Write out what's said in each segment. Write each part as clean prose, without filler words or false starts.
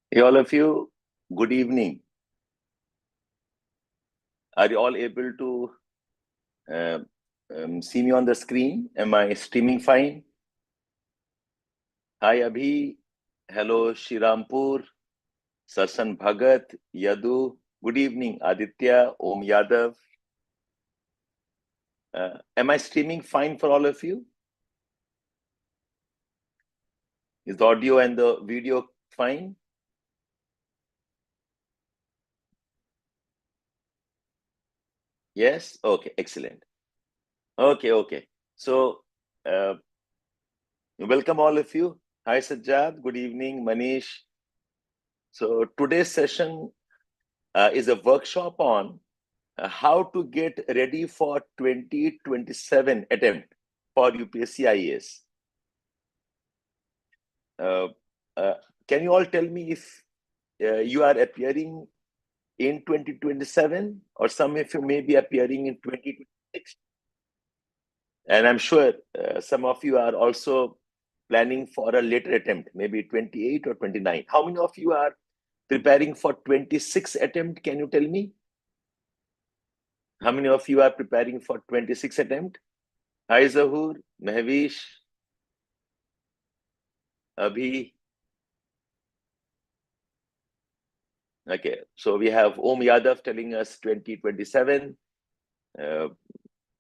Hey, all of you, good evening. Are you all able to uh, see me on the screen? Am I streaming fine? Hi, Abhi. Hello, Shirampur, Sasan Bhagat, Yadu. Good evening, Aditya, Om Yadav. Am I streaming fine for all of you? Is the audio and the video fine? Yes? Okay, excellent. Okay. So, welcome all of you. Hi, Sajjad. Good evening, Manish. So, today's session is a workshop on how to get ready for 2027 attempt for UPSC IAS. Uh, uh, can you all tell me if you are appearing in 2027 or some of you may be appearing in 2026? And I'm sure some of you are also planning for a later attempt, maybe 28 or 29. How many of you are preparing for 26 attempt? Can you tell me? How many of you are preparing for 26 attempt? Hi Zahur, Mehvish, Abhi. Okay, so we have Om Yadav telling us 2027.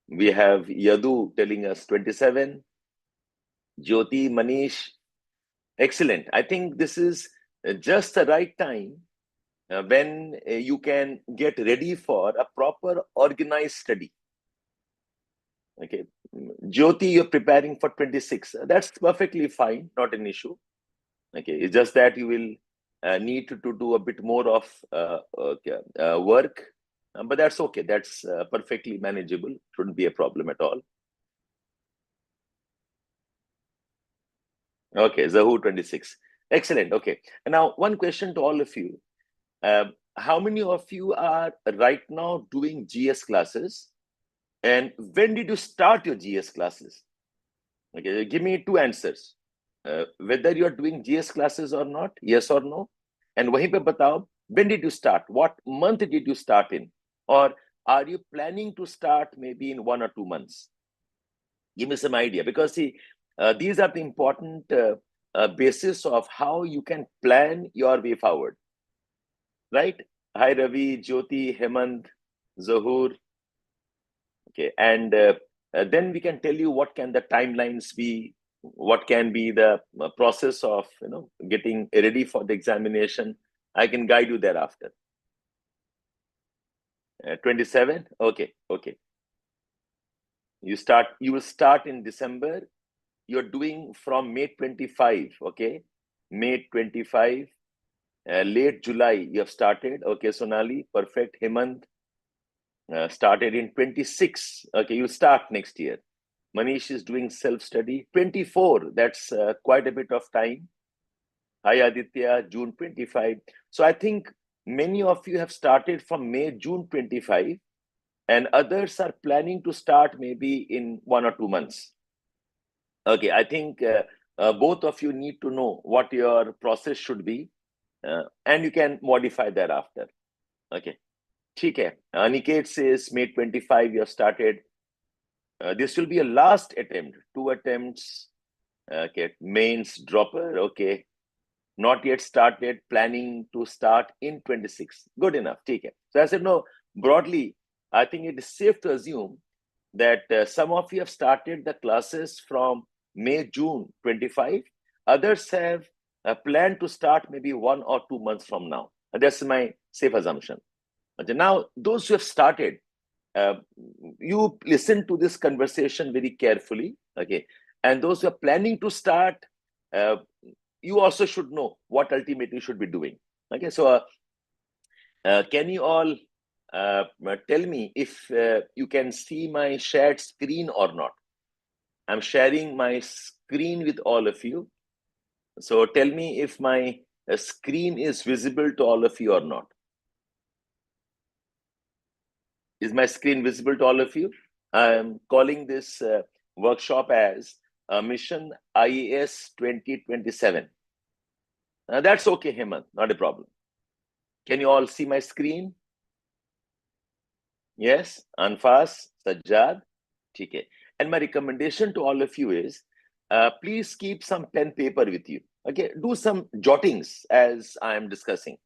We have Yadu telling us 27. Jyoti, Manish. Excellent. I think this is just the right time when you can get ready for a proper organized study. Okay, Jyoti, you're preparing for 26. That's perfectly fine, not an issue. Okay, it's just that you will need to do a bit more of work, but that's okay. That's perfectly manageable. Shouldn't be a problem at all. Okay, Zahu 26. Excellent. Okay. And now one question to all of you. How many of you are right now doing GS classes? And when did you start your GS classes? Okay, give me two answers. Whether you are doing GS classes or not, yes or no. And वहीं पे बताओ, when did you start? What month did you start in? Or are you planning to start maybe in 1 or 2 months? Give me some idea, because see, these are the important basis of how you can plan your way forward, right? Hi Ravi, Jyoti, Hemant, Zahur. Okay, and then we can tell you what can the timelines be, what can be the process of getting ready for the examination. I can guide you thereafter. 27. Okay. You will start in December. You're doing from May 25. Okay, May 25. Late July you have started. Okay, Sonali, perfect. Hemant started in 26. Okay, you start next year. Manish is doing self-study. 24, that's quite a bit of time. Hi Aditya, June 25. So I think many of you have started from May, June 25, and others are planning to start maybe in 1 or 2 months. Okay, I think both of you need to know what your process should be, and you can modify thereafter. Okay, ठीक है. Aniket says May 25 you have started. This will be a last attempt, 2 attempts. Okay, mains dropper. Okay, not yet started, planning to start in 26. Good enough. Take it. So I said, no, broadly, I think it is safe to assume that some of you have started the classes from May, June 25. Others have planned to start maybe 1 or 2 months from now. That's my safe assumption. Okay, now, those who have started, you listen to this conversation very carefully. Okay, and those who are planning to start, you also should know what ultimately you should be doing. Okay, so can you all tell me if you can see my shared screen or not? I'm sharing my screen with all of you. So tell me if my screen is visible to all of you or not. Is my screen visible to all of you? I'm calling this workshop as Mission IAS 2027. That's okay, Hemant, not a problem. Can you all see my screen? Yes, Anfas, Sajjad, okay. And my recommendation to all of you is, please keep some pen paper with you. Okay, do some jottings as I am discussing.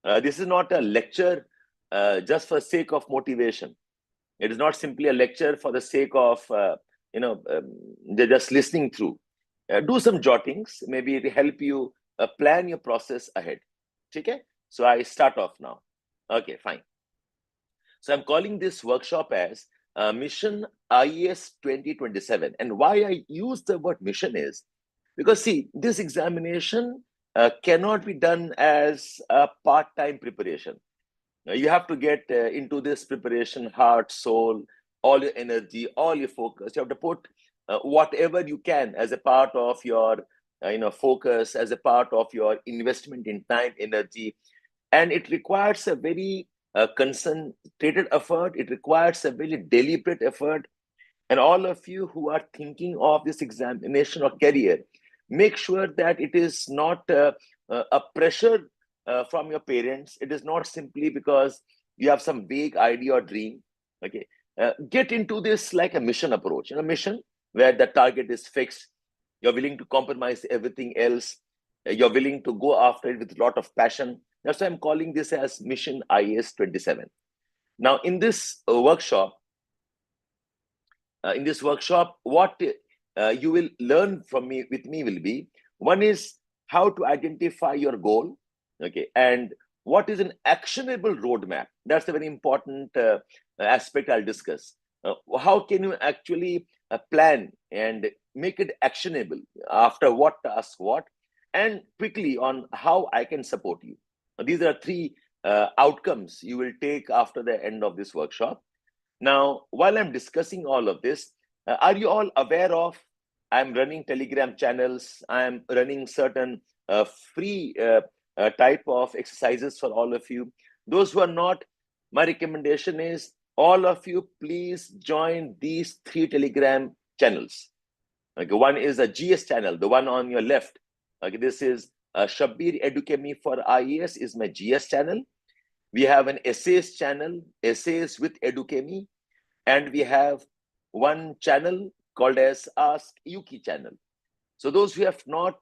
This is not a lecture just for sake of motivation. It is not simply a lecture for the sake of just listening through. Do some jottings. Maybe it will help you plan your process ahead. Okay, so I start off now. Okay, fine. So I'm calling this workshop as Mission IES 2027. And why I use the word mission is because, see, this examination cannot be done as a part-time preparation. You have to get into this preparation, heart, soul, all your energy, all your focus. You have to put whatever you can as a part of your focus, as a part of your investment in time, energy. And it requires a very concentrated effort. It requires a very deliberate effort. And all of you who are thinking of this examination or career, make sure that it is not a pressure from your parents. It is not simply because you have some vague idea or dream. Okay, get into this like a mission approach. Mission where the target is fixed. You're willing to compromise everything else. You're willing to go after it with a lot of passion. That's why I'm calling this as Mission IAS 27. Now, in this workshop, what you will learn from me with me will be, one is how to identify your goal, okay, and what is an actionable roadmap. That's a very important aspect I'll discuss. How can you actually plan and make it actionable, after what task what, and quickly on how I can support you. These are three outcomes you will take after the end of this workshop. Now, while I'm discussing all of this, are you all aware of I'm running Telegram channels? I'm running certain free type of exercises for all of you. Those who are not, my recommendation is all of you, please join these three Telegram channels. Okay, one is a GS channel, the one on your left. Okay, this is Shabbir Edukemy for IES is my GS channel. We have an essays channel, essays with Edukemy, and we have one channel called as Ask Yuki channel. So those who have not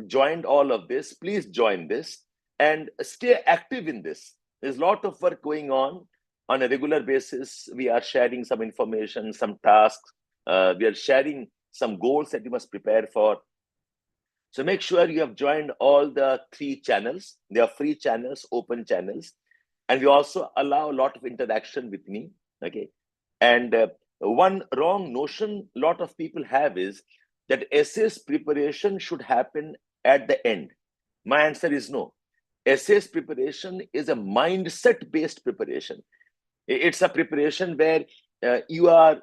joined all of this, please join this and stay active in this. There's a lot of work going on a regular basis. We are sharing some information, some tasks. We are sharing some goals that you must prepare for. So make sure you have joined all the three channels. They are free channels, open channels. And we also allow a lot of interaction with me. Okay. And one wrong notion a lot of people have is that essays preparation should happen at the end. My answer is no. Essays preparation is a mindset-based preparation. It's a preparation where you are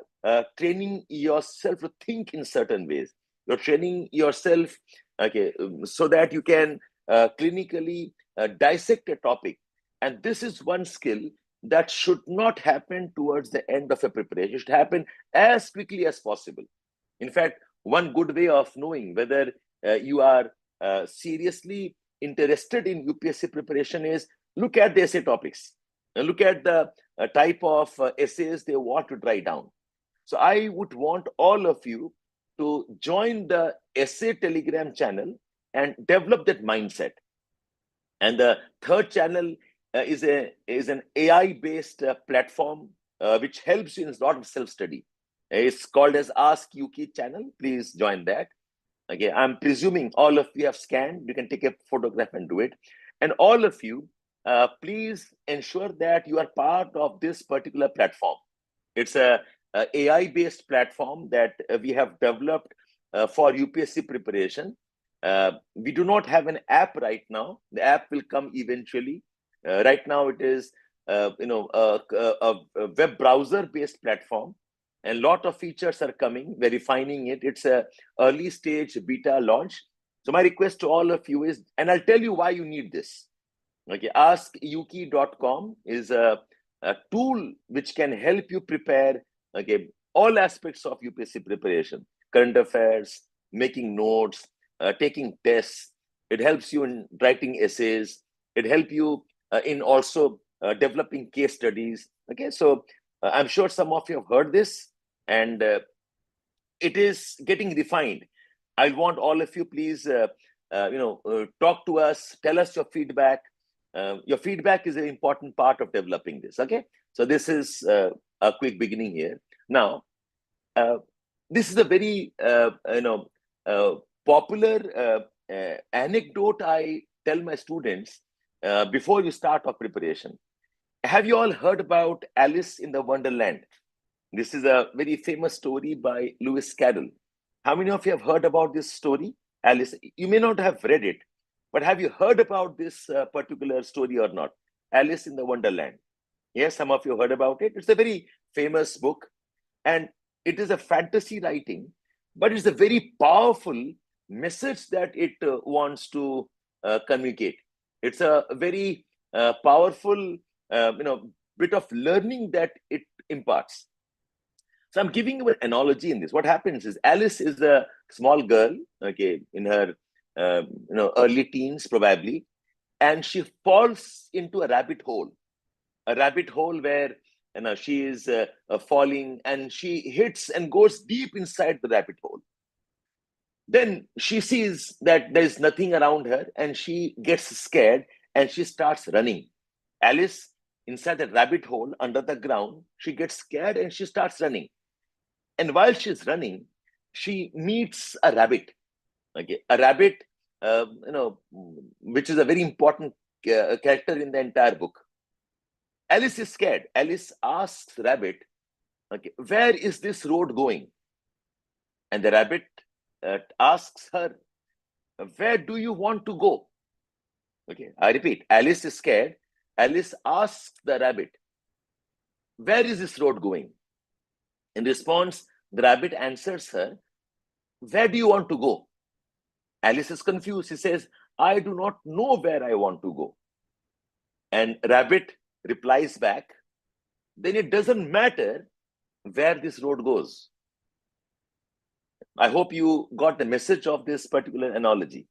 training yourself to think in certain ways. You're training yourself, okay, so that you can clinically dissect a topic. And this is one skill that should not happen towards the end of a preparation. It should happen as quickly as possible. In fact, one good way of knowing whether you are seriously interested in UPSC preparation is look at the essay topics. Look at the type of essays they want to write down. So I would want all of you to join the essay Telegram channel and develop that mindset. And the third channel is an AI-based platform which helps you in a lot of self-study. It's called as Ask Yuki channel. Please join that. Okay, I'm presuming all of you have scanned. You can take a photograph and do it. And all of you, please ensure that you are part of this particular platform. It's a AI-based platform that we have developed for UPSC preparation. We do not have an app right now. The app will come eventually. Right now, it is a web browser-based platform, and a lot of features are coming. We're refining it. It's a early stage beta launch. So my request to all of you is, and I'll tell you why you need this. Okay, askyuki.com is a tool which can help you prepare all aspects of UPSC preparation, current affairs, making notes, taking tests. It helps you in writing essays. It helps you in also developing case studies. Okay, so I'm sure some of you have heard this, and it is getting refined. I want all of you, please, talk to us, tell us your feedback. Your feedback is an important part of developing this. Okay, so this is a quick beginning here. Now, this is a very popular anecdote I tell my students before you start our preparation. Have you all heard about Alice in the Wonderland? This is a very famous story by Lewis Carroll. How many of you have heard about this story, Alice? You may not have read it, but have you heard about this particular story or not? Alice in the Wonderland. Yes, some of you heard about it. It's a very famous book, and it is a fantasy writing, but it's a very powerful message that it wants to communicate. It's a very powerful, bit of learning that it imparts. So I'm giving you an analogy in this. What happens is Alice is a small girl, okay, in her early teens probably, and she falls into a rabbit hole where she is falling, and she hits and goes deep inside the rabbit hole. Then she sees that there is nothing around her, and she gets scared and she starts running. Alice, inside the rabbit hole under the ground, she gets scared and she starts running. And while she's running, she meets a rabbit. Okay, a rabbit, which is a very important character in the entire book. Alice is scared. Alice asks the rabbit, okay, where is this road going? And the rabbit asks her, where do you want to go? Okay, I repeat, Alice is scared. Alice asks the rabbit, where is this road going? In response, the rabbit answers her, where do you want to go? Alice is confused. She says, I do not know where I want to go. And rabbit replies back, then it doesn't matter where this road goes. I hope you got the message of this particular analogy.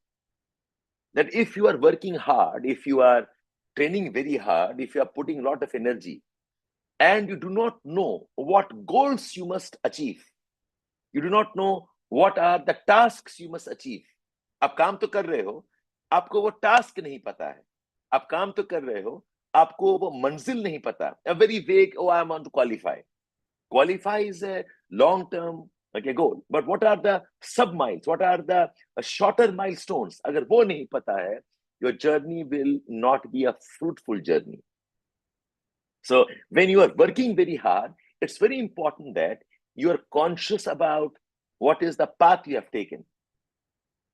That if you are working hard, if you are training very hard, if you are putting a lot of energy, and you do not know what goals you must achieve, you do not know what are the tasks you must achieve. आप काम तो कर रहे हो, आपको वो task नहीं पता है. आप काम तो कर रहे हो, आपको वो मंजिल नहीं पता. A very vague, oh, I want to qualify. Qualify is a long-term goal. But what are the sub-miles? What are the shorter milestones? अगर वो नहीं पता है, your journey will not be a fruitful journey. So when you are working very hard, it's very important that you are conscious about what is the path you have taken.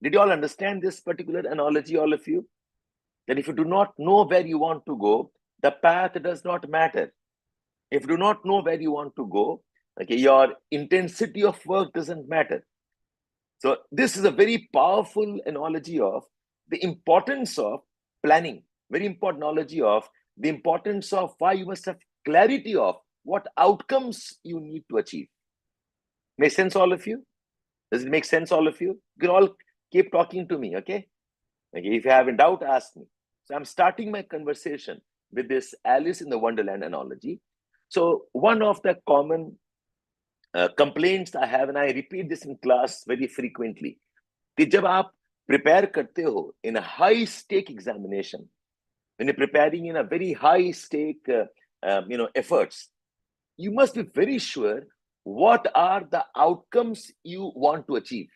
Did you all understand this particular analogy, all of you? That if you do not know where you want to go, the path does not matter. If you do not know where you want to go, okay, your intensity of work doesn't matter. So this is a very powerful analogy of the importance of planning. Very important analogy of the importance of why you must have clarity of what outcomes you need to achieve. Make sense, all of you? Does it make sense, all of you? You can all keep talking to me, okay? Okay, if you have a doubt, ask me. So I'm starting my conversation with this Alice in the Wonderland analogy. So one of the common complaints I have, and I repeat this in class very frequently, कि जब आप prepare करते हो in a high stake examination, when you're preparing in a very high stake efforts, you must be very sure what are the outcomes you want to achieve.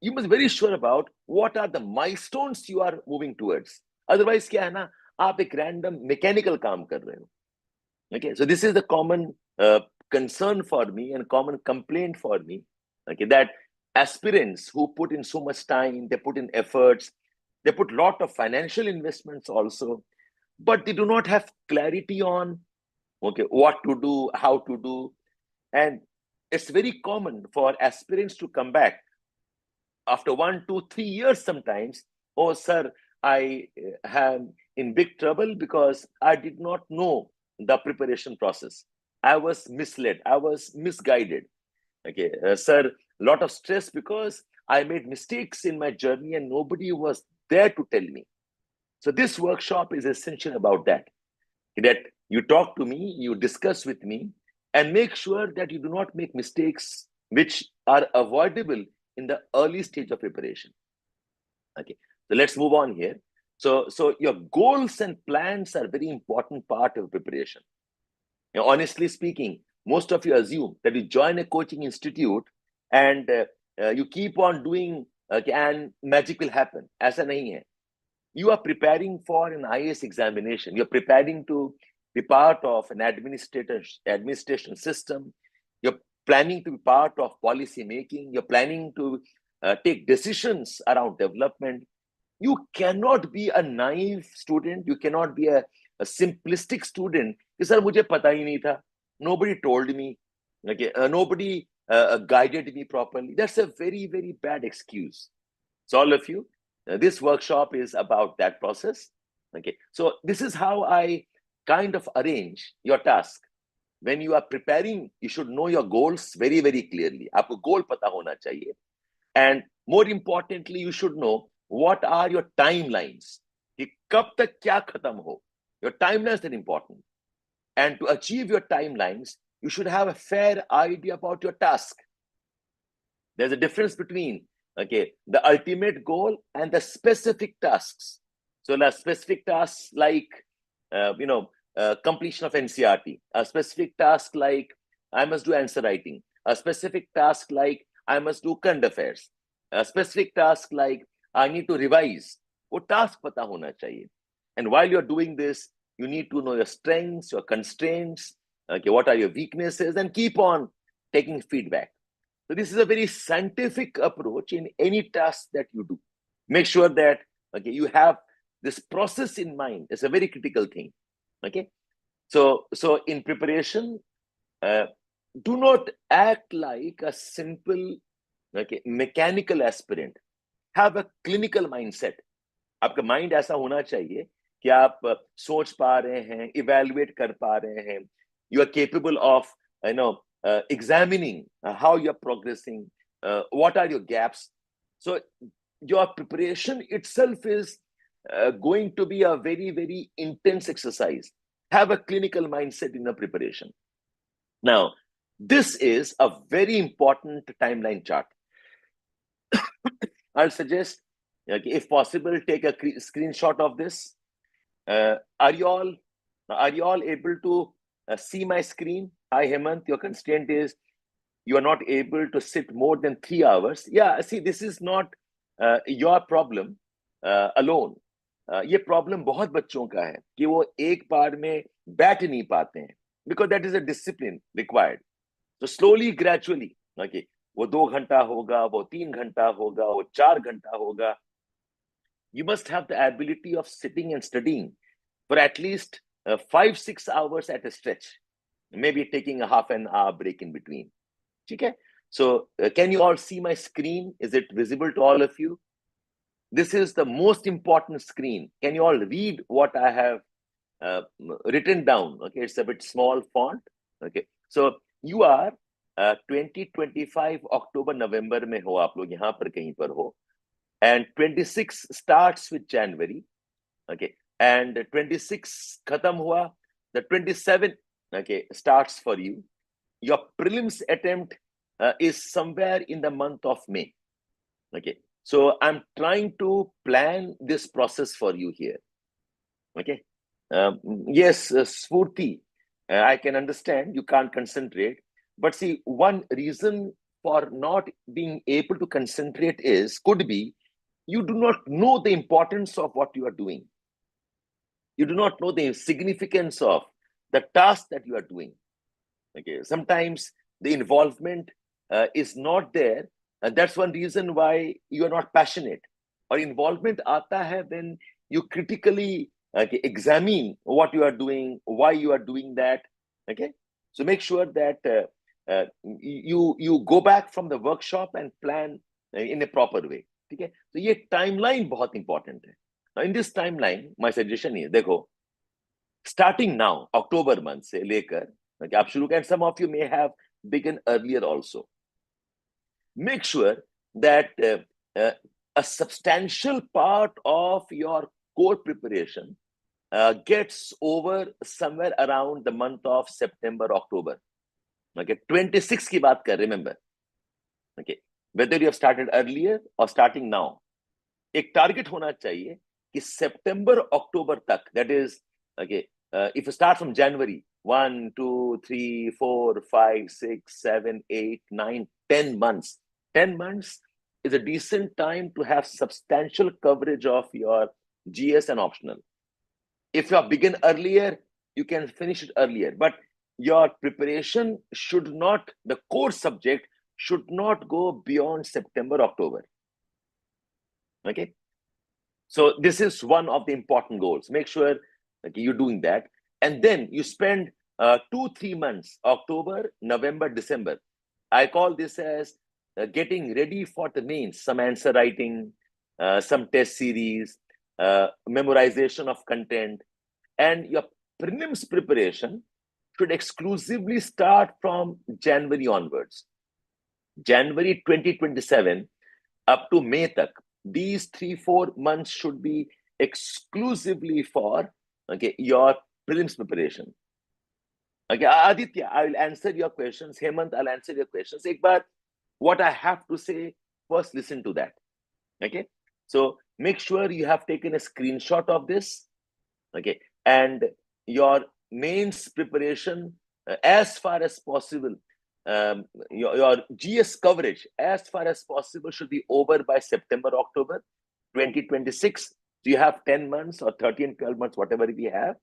You must be very sure about what are the milestones you are moving towards. Otherwise, क्या है ना, आप एक random mechanical काम कर रहे हो. Okay, so this is the common concern for me and common complaint for me. Okay, that aspirants who put in so much time, they put in efforts, they put a lot of financial investments also, but they do not have clarity on what to do, how to do. And it's very common for aspirants to come back after 1, 2, 3 years sometimes. Oh, sir, I am in big trouble because I did not know the preparation process. I was misled. I was misguided. Okay, sir, a lot of stress because I made mistakes in my journey and nobody was there to tell me. So this workshop is essential about that you talk to me, you discuss with me, and make sure that you do not make mistakes which are avoidable in the early stage of preparation. Okay, so let's move on here. So your goals and plans are very important part of preparation. Honestly speaking, most of you assume that you join a coaching institute and you keep on doing and magic will happen. Aisa nahi hai. You are preparing for an IAS examination. You're preparing to be part of an administration system. You're planning to be part of policy making. You're planning to take decisions around development. You cannot be a naive student. You cannot be a simplistic student. Sir, mujhe pata hi nahi tha. Nobody told me. Okay, nobody guided me properly. That's a very, very bad excuse. So all of you, this workshop is about that process. Okay, so this is how I kind of arrange your task. When you are preparing, you should know your goals very, very clearly. आपको goal पता होना चाहिए. And more importantly, you should know what are your timelines. कि कब तक क्या खत्म हो. Your timelines are important. And to achieve your timelines, you should have a fair idea about your task. There's a difference between the ultimate goal and the specific tasks. So the specific tasks like completion of NCRT, a specific task like I must do answer writing, a specific task like I must do current affairs, a specific task like I need to revise. वो task पता होना चाहिए. And while you're doing this, you need to know your strengths, your constraints, what are your weaknesses, and keep on taking feedback. So this is a very scientific approach in any task that you do. Make sure that you have this process in mind. It's a very critical thing. Okay, so in preparation, do not act like a simple mechanical aspirant. Have a clinical mindset. आपका mind ऐसा होना चाहिए कि आप सोच पा रहे हैं, evaluate कर पा रहे हैं. You are capable of examining how you're progressing, what are your gaps. So your preparation itself is going to be a very, very intense exercise. Have a clinical mindset in the preparation. Now, this is a very important timeline chart. I'll suggest, if possible, take a screenshot of this. Are you all able to see my screen? Hi, Hemant, your constraint is you are not able to sit more than 3 hours. Yeah, see, this is not your problem alone. ये problem बहुत बच्चों का है कि वो एक बार में बैठ नहीं पाते हैं, because that is a discipline required. So slowly, gradually, वो 2 घंटा होगा, वो 3 घंटा होगा, वो 4 घंटा होगा. You must have the ability of sitting and studying for at least 5-6 hours at a stretch, maybe taking a half an hour break in between. Okay? So can you all see my screen? Is it visible to all of you? This is the most important screen. Can you all read what I have written down? Okay, it's a bit small font. Okay, so you are 2025 October November में हो आप लोग, यहाँ पर कहीं पर हो, and 26 starts with January. Okay, and 26 खत्म हुआ, the 27 starts for you. Your prelims attempt is somewhere in the month of May. Okay, so I'm trying to plan this process for you here. Okay, yes, Spurti, I can understand you can't concentrate, but see, one reason for not being able to concentrate could be you do not know the importance of what you are doing. You do not know the significance of the task that you are doing. Okay, sometimes the involvement is not there, and that's one reason why you are not passionate. Or involvement आता है when you critically examine what you are doing, why you are doing that. Okay, so make sure that you go back from the workshop and plan in a proper way. Okay, so ये timeline बहुत important है. Now in this timeline, my suggestion is, देखो, starting now, October month से लेकर आप शुरू करें, and some of you may have begun earlier also. Make sure that a substantial part of your core preparation gets over somewhere around the month of September, October. Okay, 26 की बात कर, remember. Okay, whether you have started earlier or starting now, एक target होना चाहिए कि September, October तक, that is, okay, if you start from January, 1, 2, 3, 4, 5, 6, 7, 8, 9, 10 months. 10 months is a decent time to have substantial coverage of your GS and optional. If you begin earlier, you can finish it earlier, but your preparation should not, the core subject should not go beyond September, October. Okay. So this is one of the important goals. Make sure you're doing that. And then you spend 2-3 months, October, November, December. I call this as getting ready for the mains, some answer writing, some test series, memorization of content. And your prelims preparation should exclusively start from January onwards. January 2027 up to May tak. These 3-4 months should be exclusively for your prelims preparation. Okay, Aditya, I will answer your questions. Hemant, I'll answer your questions. But what I have to say, first listen to that. Okay, so make sure you have taken a screenshot of this. Okay, and your mains preparation as far as possible. Your GS coverage as far as possible should be over by September, October 2026. So you have 10 months or 13, 12 months, whatever we have.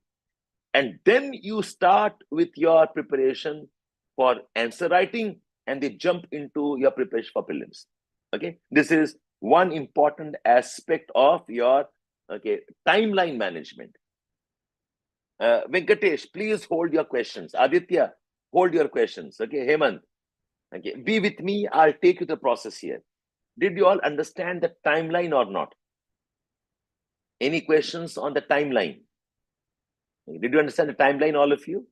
And then you start with your preparation for answer writing and they jump into your preparation for prelims. Okay, this is one important aspect of your timeline management. Venkatesh, please hold your questions. Aditya, hold your questions. Okay, Hemant, okay, be with me. I'll take you the process here. Did you all understand the timeline or not? Any questions on the timeline? Did you understand the timeline, all of you?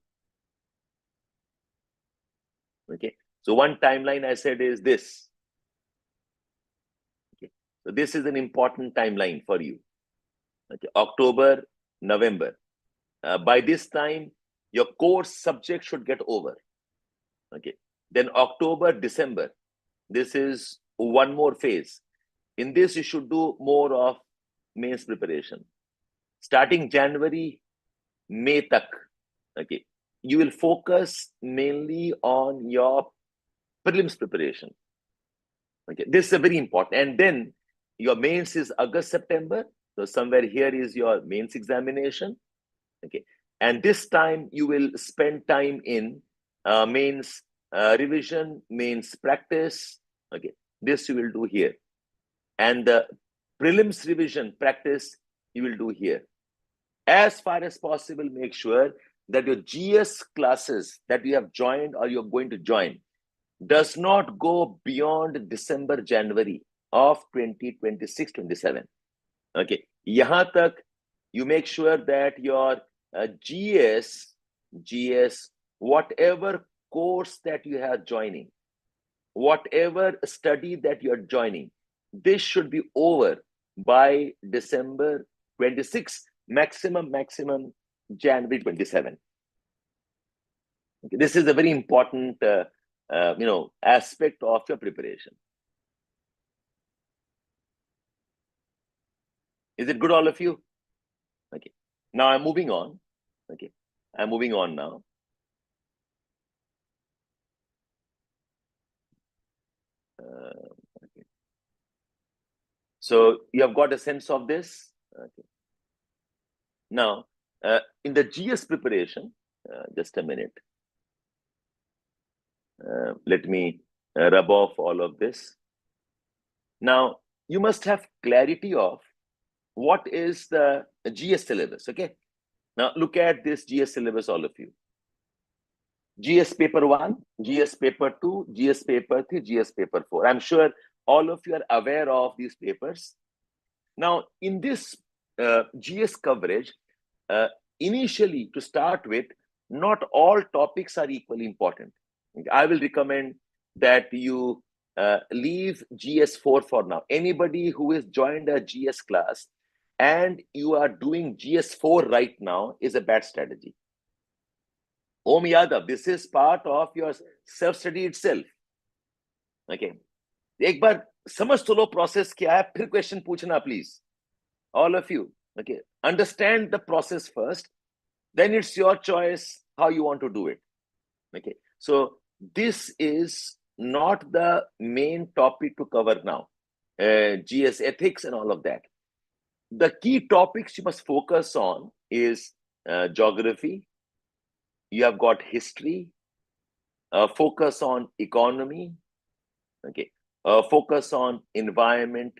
Okay, so one timeline I said is this. Okay, so this is an important timeline for you. Okay, October, November. By this time, your core subject should get over. Okay, then October, December. This is one more phase. In this, you should do more of mains preparation. Starting January, May tak. Okay, you will focus mainly on your prelims preparation. Okay, this is a very important. And then your mains is August, September. So somewhere here is your mains examination. Okay, and this time you will spend time in mains revision, mains practice. Okay, this you will do here. And the prelims revision practice you will do here. As far as possible, make sure that your GS classes that you have joined or you're going to join does not go beyond December, January of 2026-27. Okay, yahan tak you make sure that your GS, whatever course that you are joining, whatever study that you are joining, this should be over by December 26, maximum January 27. Okay, this is a very important aspect of your preparation. Is it good, all of you? Okay, now I'm moving on. Okay, I'm moving on now. Okay. So you have got a sense of this. Okay. Now, in the GS preparation, just a minute. Let me rub off all of this. Now, you must have clarity of what is the GS syllabus, okay? Now, look at this GS syllabus, all of you. GS paper 1, GS paper 2, GS paper 3, GS paper 4. I'm sure all of you are aware of these papers. Now, in this GS coverage, initially, to start with, not all topics are equally important. I will recommend that you leave GS4 for now. Anybody who has joined a GS class and you are doing GS4 right now is a bad strategy. Om Yadav, this is part of your self-study itself. Okay. एक बार समझ तो लो process क्या है, फिर question पूछना please. All of you. Okay. Understand the process first. Then it's your choice how you want to do it. Okay. So this is not the main topic to cover now. GS ethics and all of that. The key topics you must focus on is geography. You have got history. Focus on economy. Okay. Focus on environment,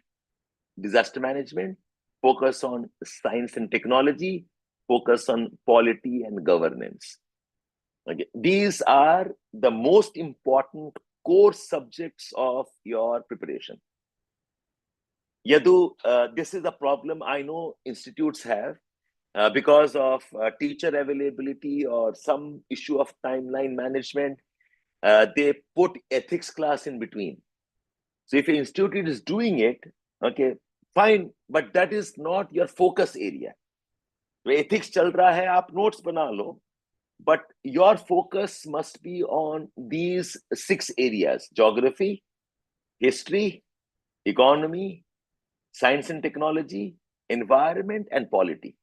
disaster management. Focus on science and technology. Focus on polity and governance. Okay. These are the most important core subjects of your preparation. Yadu, this is a problem I know institutes have because of teacher availability or some issue of timeline management. They put ethics class in between. So if your institute is doing it, okay, fine, but that is not your focus area. So ethics chal raha hai, aap notes bana lo, but your focus must be on these 6 areas: geography, history, economy, science and technology, environment, and polity.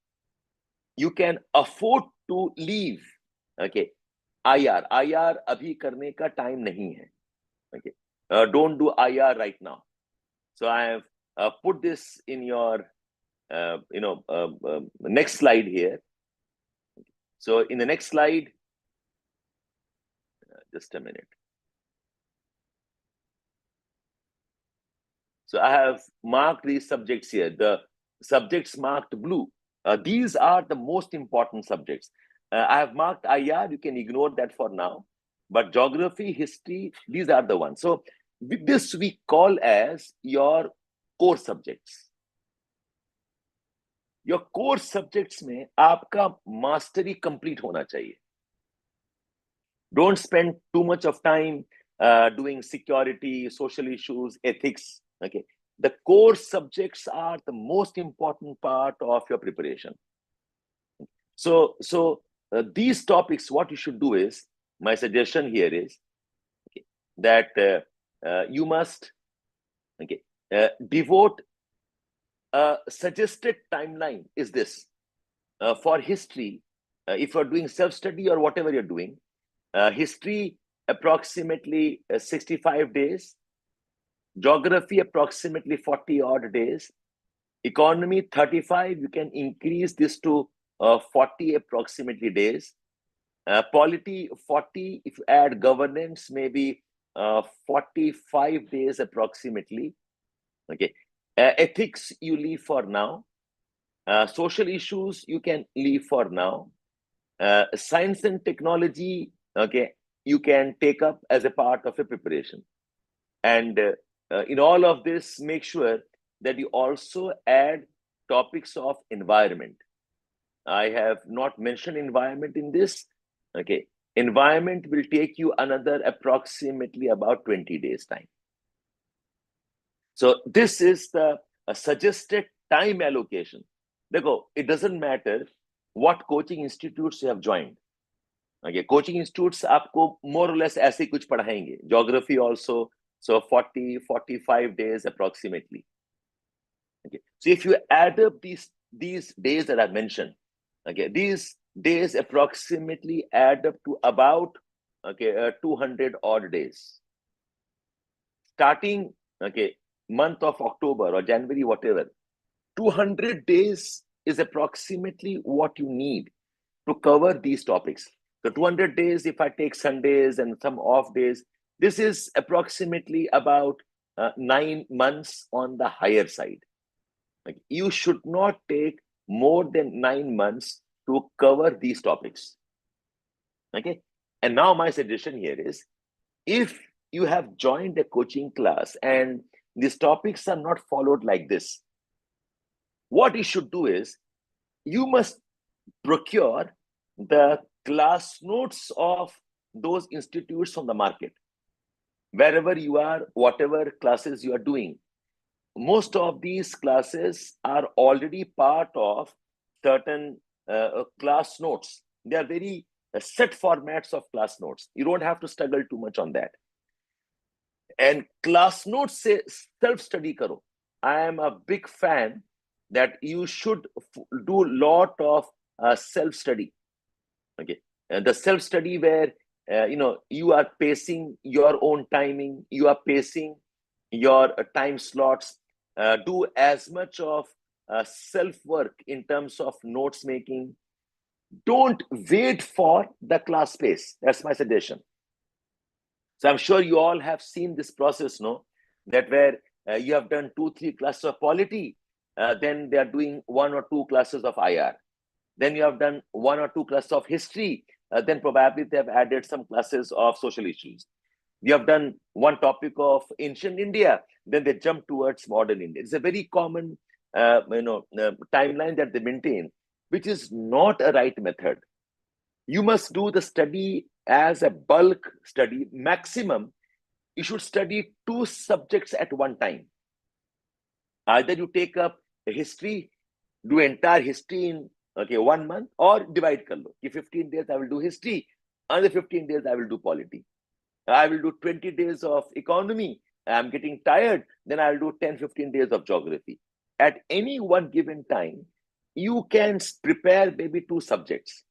You can afford to leave, okay, IR. IR abhi karne ka time nahi hai. Okay. Don't do IR right now. So I have put this in your, next slide here. So in the next slide, just a minute. So I have marked these subjects here. The subjects marked blue. These are the most important subjects. I have marked IR. You can ignore that for now. But geography, history, these are the ones. So this we call as your core subjects. Your core subjects में आपका mastery complete होना चाहिए. Don't spend too much of time doing security, social issues, ethics. Okay. The core subjects are the most important part of your preparation. So these topics, what you should do is, my suggestion here is, okay, that you must, okay, devote a suggested timeline is this. For history, if you're doing self-study or whatever you're doing, history approximately 65 days, geography approximately 40 odd days, economy 35, you can increase this to 40 approximately days, polity 40, if you add governance maybe 45 days approximately. Okay. Ethics you leave for now. Social issues you can leave for now. Science and technology, okay, you can take up as a part of your preparation. And in all of this, make sure that you also add topics of environment. I have not mentioned environment in this. Okay, environment will take you another approximately about 20 days time. So this is the suggested time allocation. Dekho, it doesn't matter what coaching institutes you have joined. Okay, coaching institutes आपको more or less ऐसे कुछ पढ़ाएंगे. Geography also, so 40-45 days approximately. Okay, so if you add up these days that I mentioned, okay, these days approximately add up to about 200 odd days. Starting month of October or January, whatever, 200 days is approximately what you need to cover these topics. So 200 days, if I take Sundays and some off days, this is approximately about 9 months on the higher side. Like, you should not take more than 9 months to cover these topics. Okay. And now my suggestion here is, if you have joined a coaching class and these topics are not followed like this, what you should do is, you must procure the class notes of those institutes from the market. wherever you are, whatever classes you are doing. Most of these classes are already part of certain class notes. They are very set formats of class notes. You don't have to struggle too much on that. And class notes say self-study karo. I am a big fan that you should do a lot of self-study. Okay, the self-study where you are pacing your own timing, you are pacing your time slots. Do as much of self-work in terms of notes making. Don't wait for the class pace. That's my suggestion. So I'm sure you all have seen this process, no? That where you have done 2-3 classes of polity, then they are doing 1 or 2 classes of IR. Then you have done 1 or 2 classes of history. Then probably they have added some classes of social issues. You have done one topic of ancient India, then they jump towards modern India. It's a very common, timeline that they maintain, which is not a right method. You must do the study as a bulk study. Maximum, you should study 2 subjects at one time. Either you take up history, do entire history in 1 month, or divide kar lo. 15 days I will do history, another 15 days I will do polity. I will do 20 days of economy. I'm getting tired, then I'll do 10-15 days of geography. At any one given time, you can prepare maybe 2 subjects,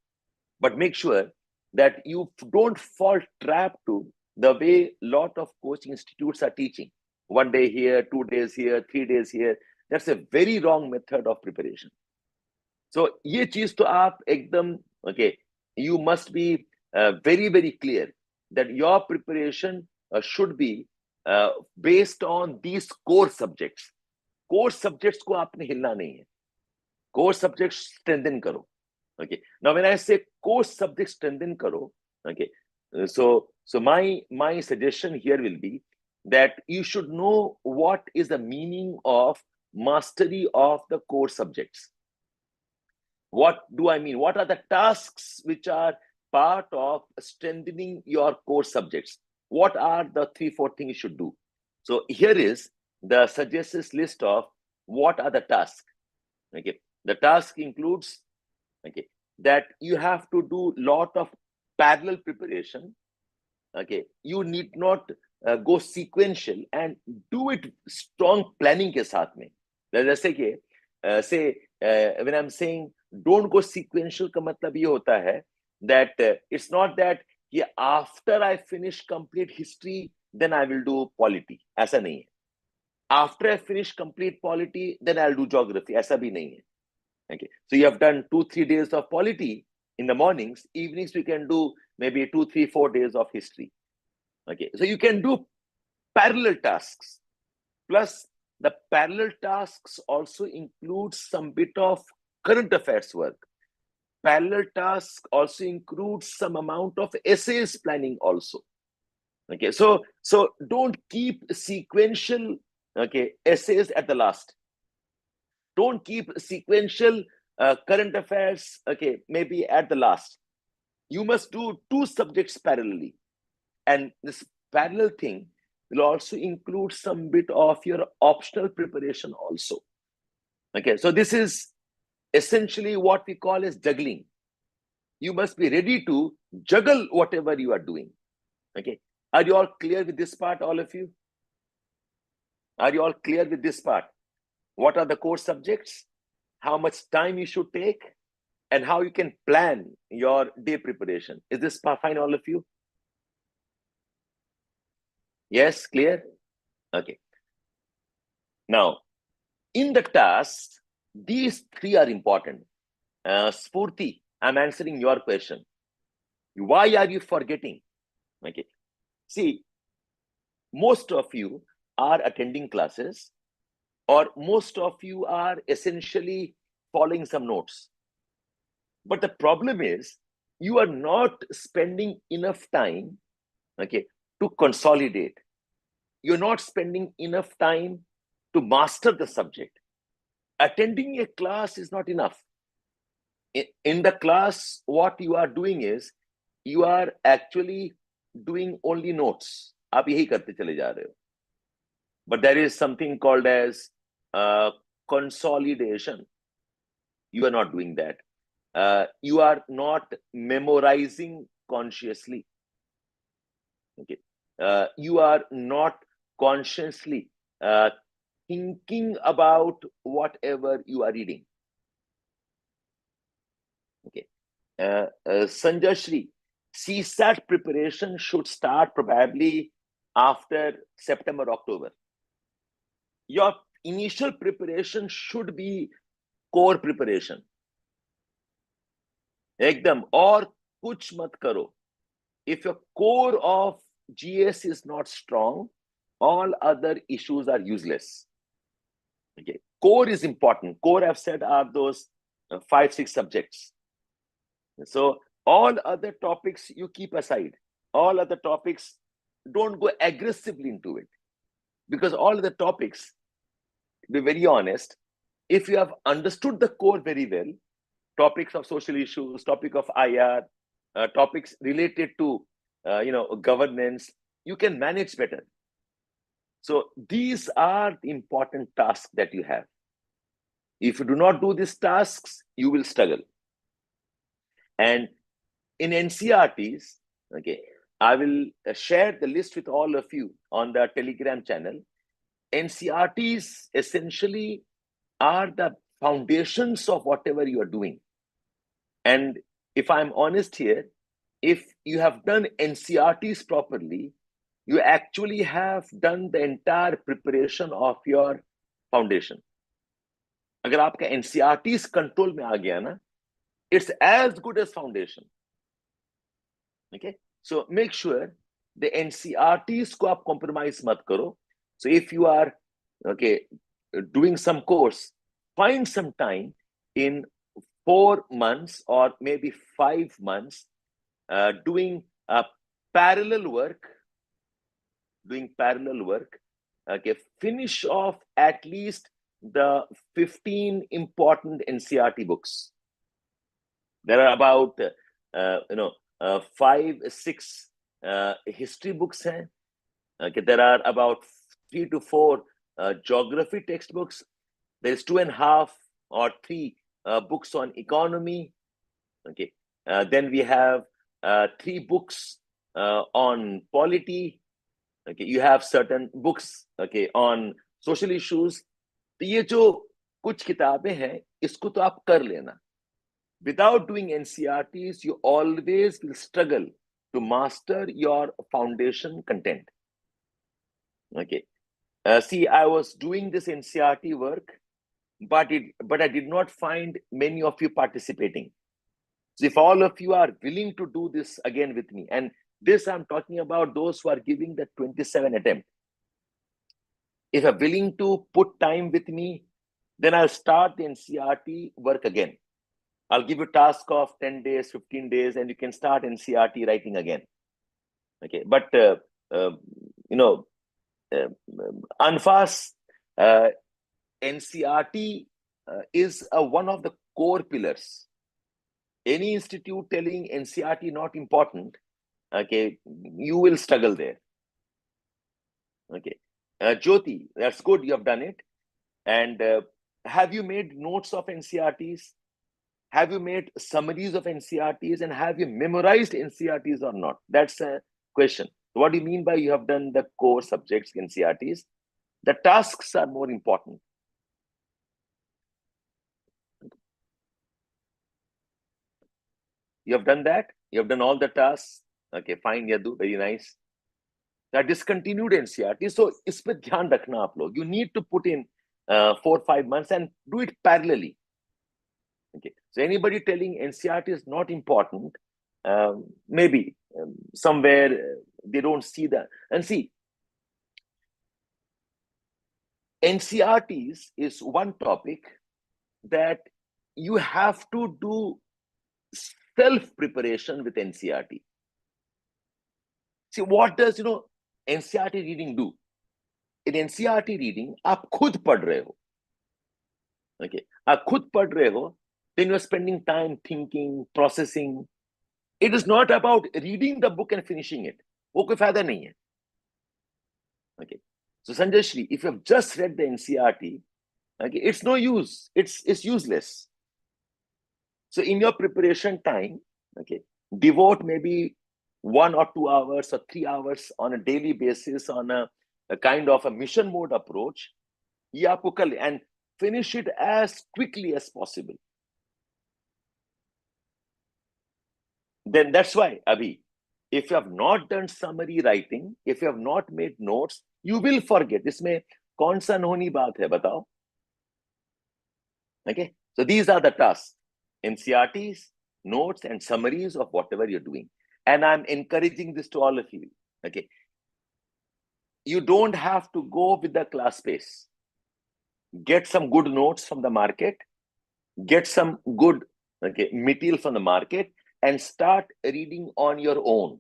but make sure that you don't fall trap to the way lot of coaching institutes are teaching. 1 day here, 2 days here, 3 days here. That's a very wrong method of preparation. So ये चीज तो आप एकदम you must be very, very clear that your preparation should be based on these core subjects. Core subjects को आपने हिलना नहीं है. Core subjects strengthen करो. Okay. Now when I say core subjects strengthen karo, so my suggestion here will be that you should know what is the meaning of mastery of the core subjects. What do I mean? What are the tasks which are part of strengthening your core subjects? What are the 3-4 things you should do? So here is the suggested list of what are the tasks. The task includes that you have to do lot of parallel preparation. You need not go sequential and do it strong planning ke saath mein. Jaise ke say when I'm saying don't go sequential ka matlab ye hota hai that it's not that after I finish complete history then I will do polity. Aisa nahi hai. After I finish complete polity then I'll do geography. Aisa bhi nahi hai. So you have done 2-3 days of polity in the mornings. Evenings we can do maybe 2-3-4 days of history. So you can do parallel tasks. Plus the parallel tasks also include some bit of current affairs work. Parallel tasks also include some amount of essays planning also. So don't keep sequential essays at the last. Don't keep sequential current affairs, maybe at the last. You must do 2 subjects parallelly. And this parallel thing will also include some bit of your optional preparation also. So this is essentially what we call as juggling. You must be ready to juggle whatever you are doing. Are you all clear with this part, all of you? Are you all clear with this part? What are the core subjects, how much time you should take, and how you can plan your day preparation? Is this fine, all of you? Yes, clear? Okay. Now, in the tasks, these 3 are important. Spurti, I'm answering your question. Why are you forgetting? See, most of you are attending classes, or most of you are essentially following some notes. But the problem is you are not spending enough time to consolidate. You're not spending enough time to master the subject. Attending a class is not enough. In the class, what you are doing is you are actually doing only notes. आप यही करते चले जा रहे हो. But there is something called as consolidation. You are not doing that. You are not memorizing consciously. Okay. You are not consciously thinking about whatever you are reading. Okay. Sanjay Shri, CSAT preparation should start probably after September, October. Your initial preparation should be core preparation. एकदम और कुछ मत करो. If your core of GS is not strong, all other issues are useless. Okay, core is important. Core, I've said, are those 5-6 subjects. So all other topics you keep aside. All other topics, don't go aggressively into it, because all the topics, to be very honest, if you have understood the core very well, topics of social issues, topic of IR, topics related to governance, you can manage better. So these are the important tasks that you have. If you do not do these tasks, you will struggle. And in NCRTs, okay, I will share the list with all of you on the Telegram channel. NCRTs essentially are the foundations of whatever you are doing. And if I'm honest here, if you have done NCRTs properly, you actually have done the entire preparation of your foundation. अगर आपका NCRTs control में आ गया ना, it's as good as foundation. Okay, so make sure the NCRTs को आप compromise मत करो. So if you are doing some course, find some time in 4 months or maybe 5 months doing parallel work. Okay, finish off at least the 15 important NCRT books. There are about 5-6 history books. Okay, there are about 3 to 4 geography textbooks. There is 2.5 or 3 books on economy. Okay, then we have 3 books on polity. Okay, you have certain books on social issues. तो ये जो कुछ किताबें हैं, इसको तो आप कर लेना. Without doing NCRTs, you always will struggle to master your foundation content. Okay, see, I was doing this NCRT work, but I did not find many of you participating. So if all of you are willing to do this again with me, and this I'm talking about those who are giving the 27 attempt. If you're willing to put time with me, then I'll start the NCRT work again. I'll give you a task of 10 days, 15 days, and you can start NCRT writing again. Okay, but Anfas, NCRT is one of the core pillars. Any institute telling NCRT not important, okay, you will struggle there. Okay, Jyoti, that's good, you have done it. And have you made notes of NCRTs? Have you made summaries of NCRTs, and have you memorized NCRTs or not? That's a question. What do you mean by you have done the core subjects NCRTs? The tasks are more important. You have done that? You have done all the tasks? Okay, fine, Yadu, very nice. That discontinued NCRT. So, इस पे ध्यान रखना आप लोग. You need to put in 4-5 months and do it parallelly. Okay, so anybody telling NCRT is not important, maybe somewhere they don't see that. And see, NCRTs is one topic that you have to do self-preparation with NCRT. See, what does NCRT reading do? In NCRT reading, आप खुद पढ़ रहे हो. Okay, आप खुद पढ़ रहे हो. Then you're spending time thinking, processing. It is not about reading the book and finishing it. वो कोई फायदा नहीं है. Okay. So Sanjay Shri, if you have just read the NCERT, okay, it's no use. It's useless. So in your preparation time, okay, devote maybe 1 or 2 hours or 3 hours on a daily basis on a kind of a mission mode approach. And finish it as quickly as possible. Then that's why, Abhi, if you have not done summary writing, if you have not made notes, you will forget. इसमें कौन सा नोनी बात है बताओ? Okay, so these are the tasks: NCERTs, notes, and summaries of whatever you're doing. And I'm encouraging this to all of you. Okay, you don't have to go with the class pace. Get some good notes from the market. Get some good material from the market and start reading on your own.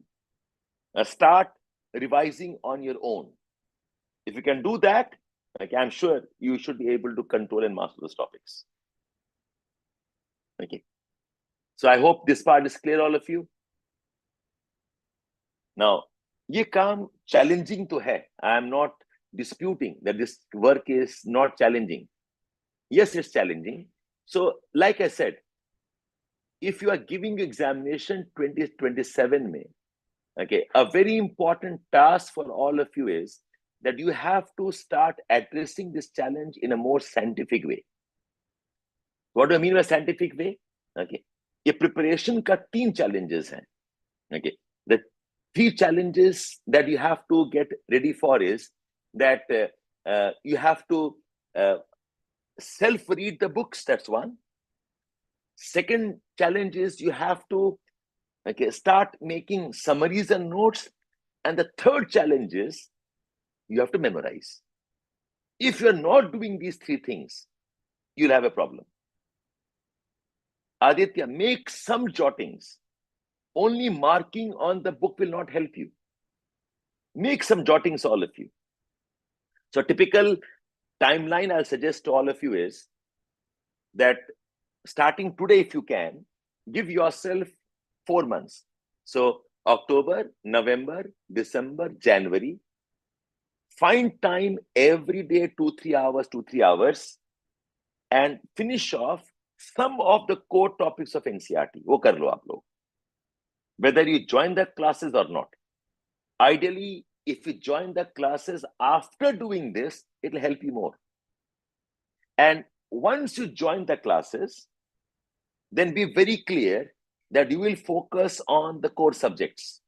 Start revising on your own. If you can do that, okay, I'm sure you should be able to control and master those topics. Okay. So I hope this part is clear, all of you. Now, ये काम challenging तो है. I am not disputing that this work is not challenging. Yes, it's challenging. So, like I said, if you are giving examination 2027 May, okay, a very important task for all of you is that you have to start addressing this challenge in a more scientific way. What do I mean by scientific way? Okay, ये preparation का 3 challenges हैं. Okay, the 3 challenges that you have to get ready for is that you have to self-read the books. That's one. Second challenge is you have to start making summaries and notes. And the third challenge is you have to memorize. If you're not doing these 3 things, you'll have a problem. Aditya, make some jottings. Only marking on the book will not help you. Make some jottings, all of you. So typical timeline I'll suggest to all of you is that starting today, if you can, give yourself 4 months. So October, November, December, January. Find time every day, 2-3 hours, and finish off some of the core topics of NCERT. वो कर लो आप लोग. Whether you join the classes or not. Ideally, if you join the classes after doing this, it'll help you more. And once you join the classes, then be very clear that you will focus on the core subjects.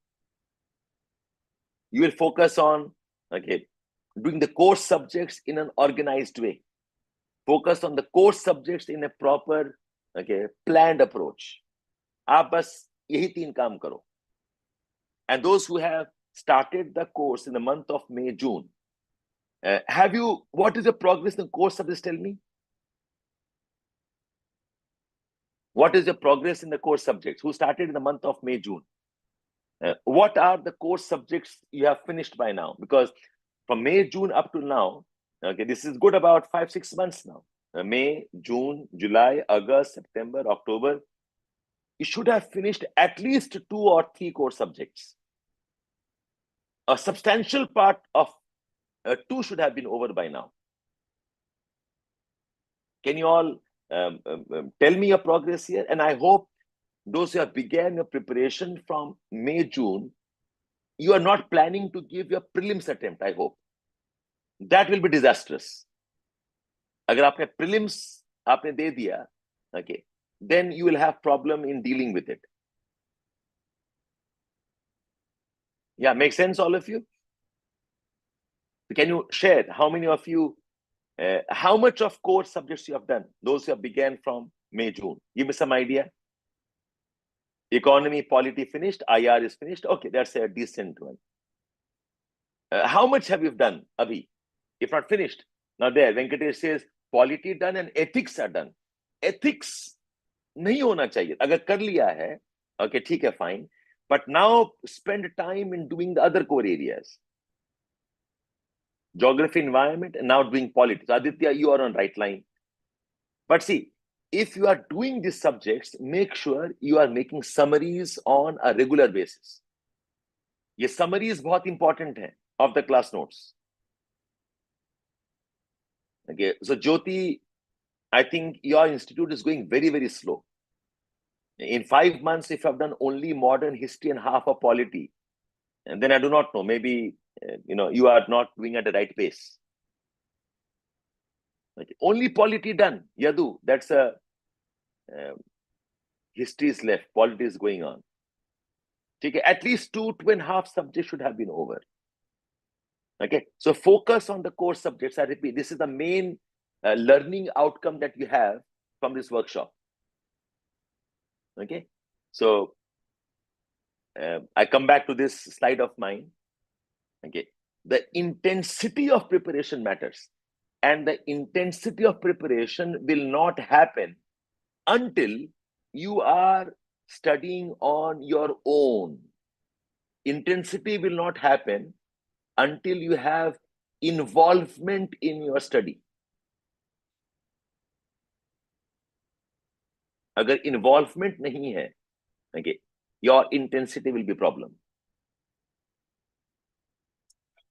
You will focus on doing the core subjects in an organized way. Focus on the core subjects in a proper planned approach. आप बस यही 3 काम करो. And those who have started the course in the month of May, June, what is the progress in the core subjects? Tell me. What is the progress in the core subjects? Who started in the month of May, June? What are the core subjects you have finished by now? Because from May, June up to now, this is good about 5-6 months now. May, June, July, August, September, October. You should have finished at least 2 or 3 core subjects. A substantial part of 2 should have been over by now. Can you all tell me your progress here? And I hope those who have began your preparation from May, June, you are not planning to give your prelims attempt, I hope. That will be disastrous. अगर आपने prelims आपने दे दिया, okay, then you will have problem in dealing with it. Yeah, makes sense, all of you? Can you share how many of you, how much of core subjects you have done? Those who have began from May, June. Give me some idea. Economy, polity finished, IR is finished. Okay, that's a decent one. How much have you done, Abhi? If not finished. Now there, Venkatesh says, polity done and ethics are done. Ethics नहीं होना चाहिए. अगर कर लिया है, okay, ठीक है, fine. But now spend time in doing the other core areas. Geography, environment, and now doing politics. Aditya, you are on right line. But see, if you are doing these subjects, make sure you are making summaries on a regular basis. ये summaries बहुत important है of the class notes. Okay, so Jyoti, I think your institute is going very, very slow. In 5 months, if I've done only modern history and half of polity, and then I do not know, maybe you are not doing at the right pace. Okay. Only polity done, Yadu. That's a history is left, polity is going on. Okay, at least 2.5 subjects should have been over. Okay, so focus on the core subjects. I repeat, this is the main learning outcome that you have from this workshop. Okay, so I come back to this slide of mine. Okay, the intensity of preparation matters, and the intensity of preparation will not happen until you are studying on your own. Intensity will not happen until you have involvement in your study. अगर involvement नहीं है, okay, your intensity will be problem.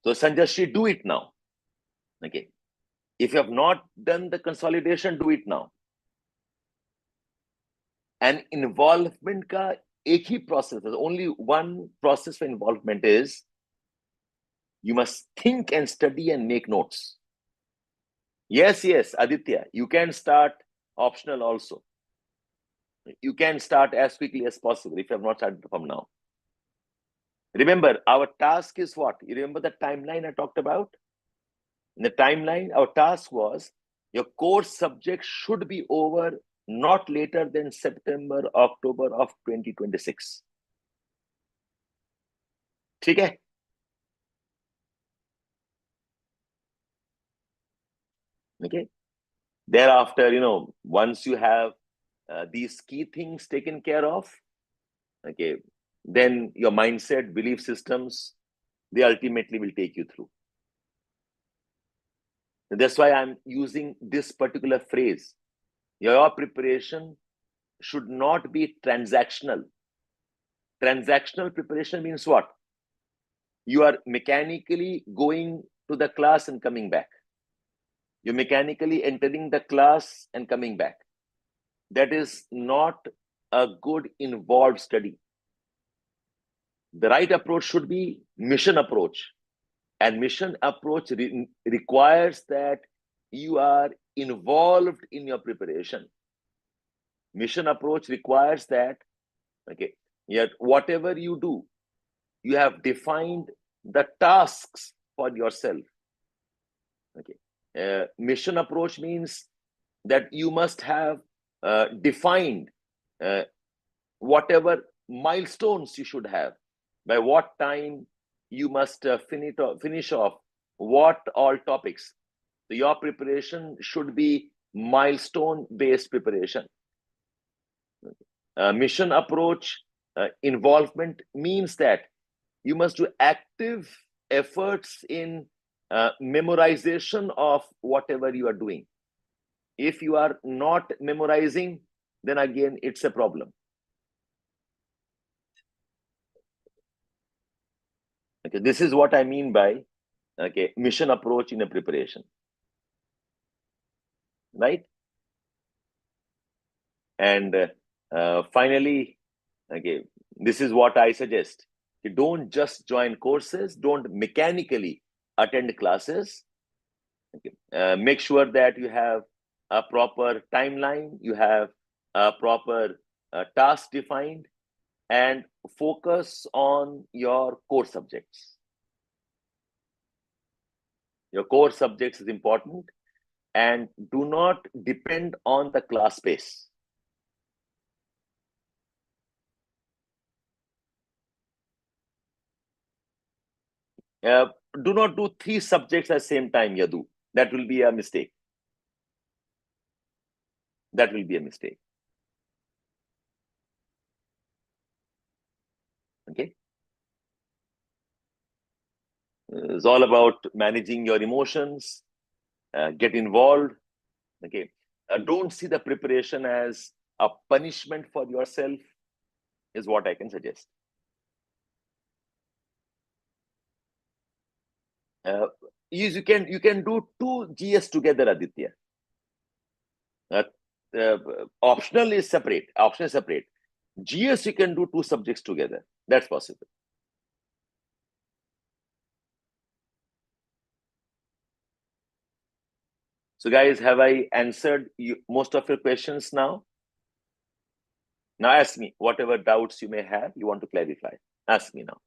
So Sanjay, do it now. Okay, if you have not done the consolidation, do it now. And involvement का एक ही process, there's only one process for involvement is you must think and study and make notes. Yes, Aditya, you can start optional also. You can start as quickly as possible if you have not started from now. Remember, our task is what? You remember the timeline I talked about? In the timeline, our task was your core subject should be over not later than September, October of 2026. ठीक है? Okay. Thereafter, once you have these key things taken care of, okay, then your mindset, belief systems, they ultimately will take you through. And that's why I'm using this particular phrase. Your preparation should not be transactional. Transactional preparation means what? You are mechanically going to the class and coming back. You're mechanically entering the class and coming back. That is not a good involved study. The right approach should be mission approach. And mission approach requires that you are involved in your preparation. Mission approach requires that, okay, yet whatever you do, you have defined the tasks for yourself. Okay, mission approach means that you must have defined whatever milestones you should have. By what time you must finish off what all topics. So your preparation should be milestone-based preparation. Mission approach involvement means that you must do active efforts in memorization of whatever you are doing. If you are not memorizing, then again, it's a problem. Okay, this is what I mean by mission approach in a preparation, right? And finally, this is what I suggest. You don't just join courses, don't mechanically attend classes. Make sure that you have a proper timeline, you have a proper task defined, and focus on your core subjects. Your core subjects is important, and do not depend on the class space. Do not do 3 subjects at the same time, Yadu. That will be a mistake. That will be a mistake. Okay. It's all about managing your emotions, get involved. Okay. Don't see the preparation as a punishment for yourself, is what I can suggest. you can do two GS together, Aditya. Optional is separate. Optional is separate. GS you can do two subjects together. That's possible. So guys, have I answered most of your questions now? Now ask me whatever doubts you may have, you want to clarify. Ask me now.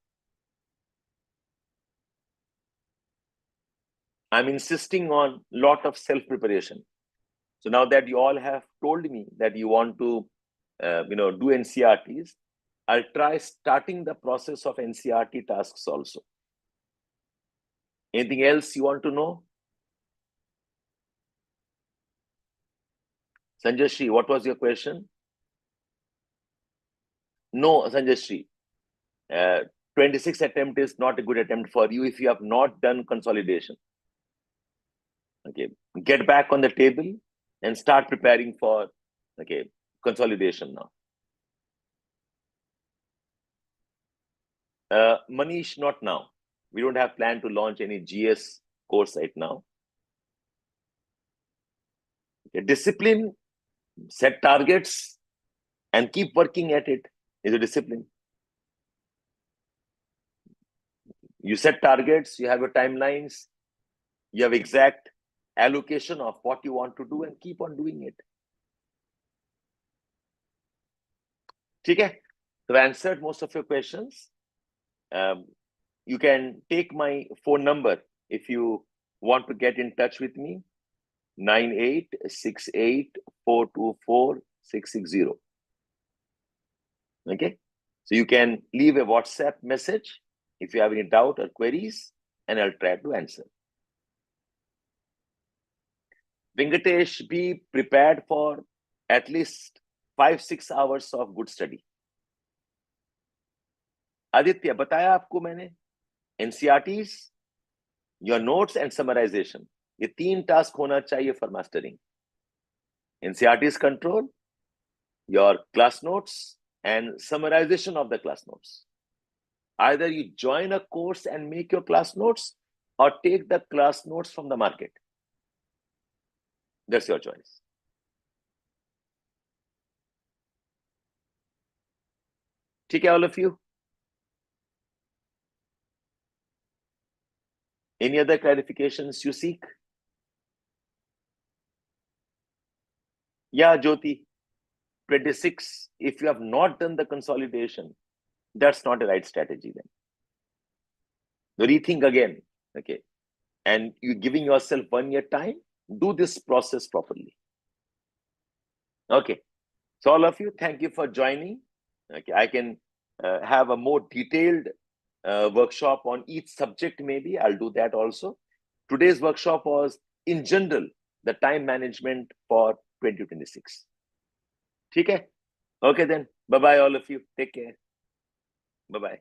I'm insisting on lot of self-preparation. So now that you all have told me that you want to, do NCRTs, I'll try starting the process of NCRT tasks also. Anything else you want to know? Sanjay Shri, what was your question? No, Sanjay Shri. 26 attempt is not a good attempt for you if you have not done consolidation. Okay, get back on the table and start preparing for consolidation now. Manish, not now. We don't have plan to launch any GS course right now. Okay, discipline, set targets, and keep working at it is a discipline. You set targets, you have your timelines, you have exact allocation of what you want to do and keep on doing it. Okay, so I answered most of your questions. You can take my phone number if you want to get in touch with me, 9868424660. Okay, so you can leave a WhatsApp message if you have any doubt or queries, and I'll try to answer. Venkatesh, be prepared for at least 5-6 hours of good study. Aditya, बताया आपको मैंने, NCRTs, your notes and summarization, ये 3 task होना चाहिए for mastering. NCRTs control, your class notes and summarization of the class notes. Either you join a course and make your class notes or take the class notes from the market. That's your choice. ठीक है, all of you? Any other clarifications you seek? Yeah, Jyoti, 26, if you have not done the consolidation, that's not a right strategy then. Rethink again, okay? And you're giving yourself 1 year time, do this process properly. Okay, so all of you, thank you for joining. Okay, I can have a more detailed workshop on each subject, maybe. I'll do that also. Today's workshop was, in general, the time management for 2026. Okay? Okay then. Bye-bye, all of you. Take care. Bye-bye.